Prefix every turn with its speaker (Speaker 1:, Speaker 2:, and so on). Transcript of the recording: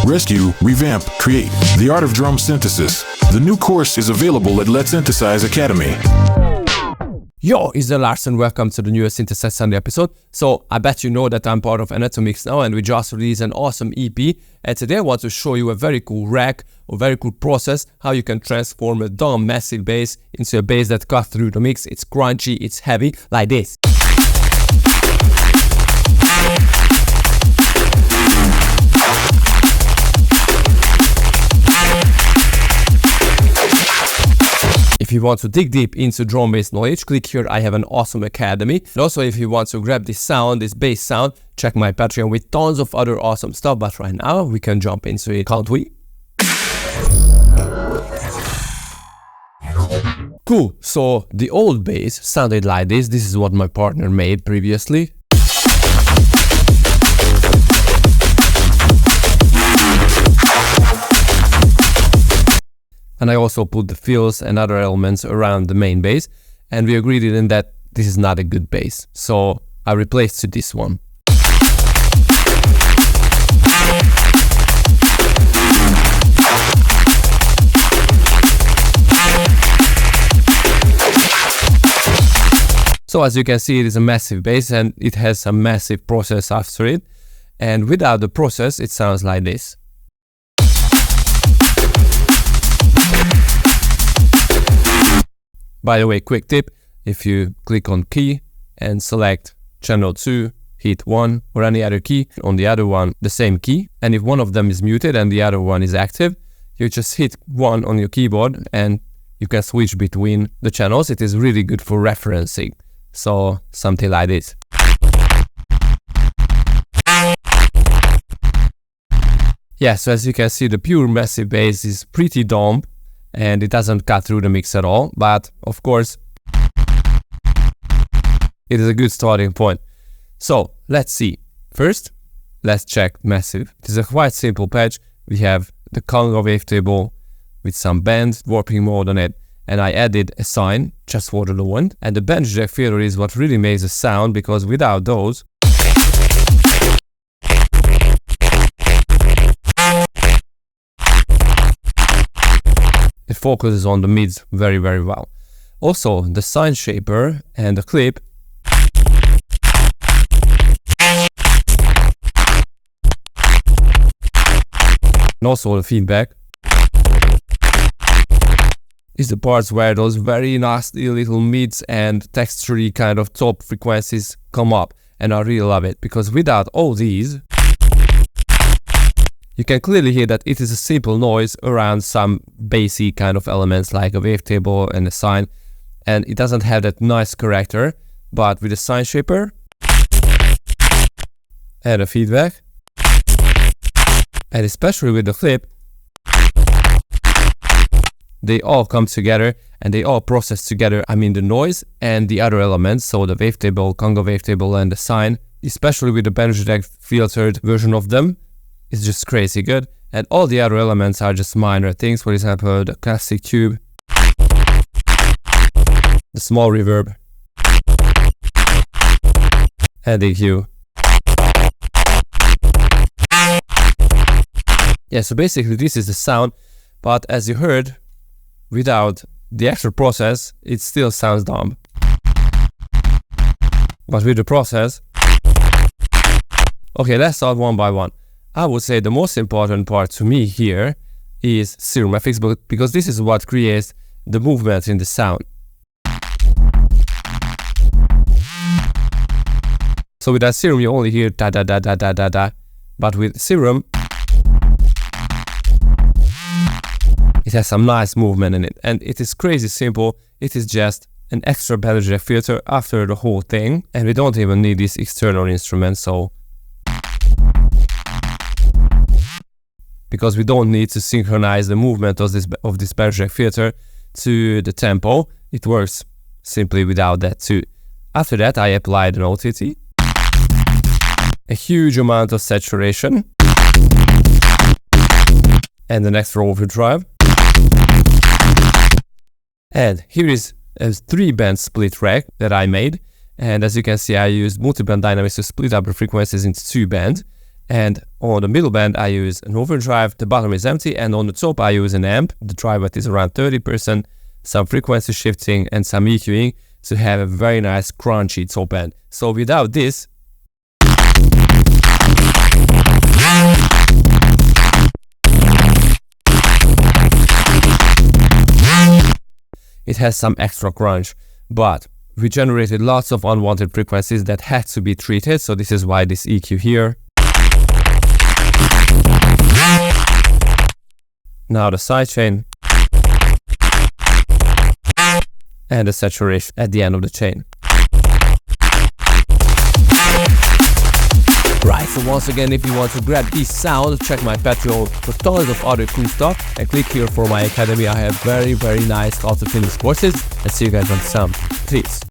Speaker 1: rescue, revamp, create. The art of drum synthesis. The new course is available at Letsynthesize Academy.
Speaker 2: Yo, it's Lars and welcome to the newest Synthesize Sunday episode. So I bet you know that I'm part of Anatomix now and we just released an awesome EP. And today I want to show you a very cool rack or very cool process how you can transform a dumb massive bass into a bass that cuts through the mix. It's crunchy, it's heavy, like this. If you want to dig deep into drum bass knowledge, click here. I have an awesome academy. And also if you want to grab this sound, this bass sound, check my Patreon with tons of other awesome stuff. But right now we can jump into it, can't we? Cool, so the old bass sounded like this. This is what my partner made previously. And I also put the fills and other elements around the main bass, and we agreed in that this is not a good bass, so I replaced to this one. So as you can see, it is a massive bass and it has a massive process after it, and without the process it sounds like this. By the way, quick tip, if you click on key and select channel 2, hit 1 or any other key, on the other one the same key, and if one of them is muted and the other one is active, you just hit 1 on your keyboard and you can switch between the channels. It is really good for referencing, so something like this. Yeah, so as you can see, the pure massive bass is pretty dumb and it doesn't cut through the mix at all, but of course it is a good starting point. So let's see. First, let's check massive. It is a quite simple patch. We have the conga wavetable with some bend warping mode on it, and I added a sine just for the low end, and the bend jack filter is what really makes the sound, because without those it focuses on the mids very well. Also the sine shaper and the clip and also the feedback is the parts where those very nasty little mids and textury kind of top frequencies come up, and I really love it, because without all these you can clearly hear that it is a simple noise around some bassy kind of elements like a wavetable and a sine, and it doesn't have that nice character. But with the sine shaper and the feedback, and especially with the clip, they all come together and they all process together. I mean the noise and the other elements, so the wavetable, conga wavetable and the sine, especially with the bend jack filtered version of them, it's just crazy good, and all the other elements are just minor things. For example, the classic tube, the small reverb, and the EQ. Yeah, so basically this is the sound, but as you heard, without the actual process, it still sounds dumb. But with the process, okay, let's start one by one. I would say the most important part to me here is serum FX, because this is what creates the movement in the sound. So with that serum you only hear da da da da da da da, but with serum it has some nice movement in it, and it is crazy simple. It is just an extra bend jack filter after the whole thing, and we don't even need this external instrument, so because we don't need to synchronize the movement of this bend jack filter to the tempo. It works simply without that too. After that I applied an OTT, a huge amount of saturation, and an extra overdrive. And here is a 3-band split rack that I made, and as you can see I used multi-band dynamics to split up the frequencies into 2 bands. And on the middle band I use an overdrive, the bottom is empty, and on the top I use an amp. The drive is around 30%, some frequency shifting and some EQing to have a very nice crunchy top end. So without this, it has some extra crunch, but we generated lots of unwanted frequencies that had to be treated, so this is why this EQ here. Now the sidechain and the saturation at the end of the chain. Right, so once again, if you want to grab this sound, check my Patreon for tons of other cool stuff, and click here for my academy. I have very nice auto-finished courses, and see you guys on some. Peace.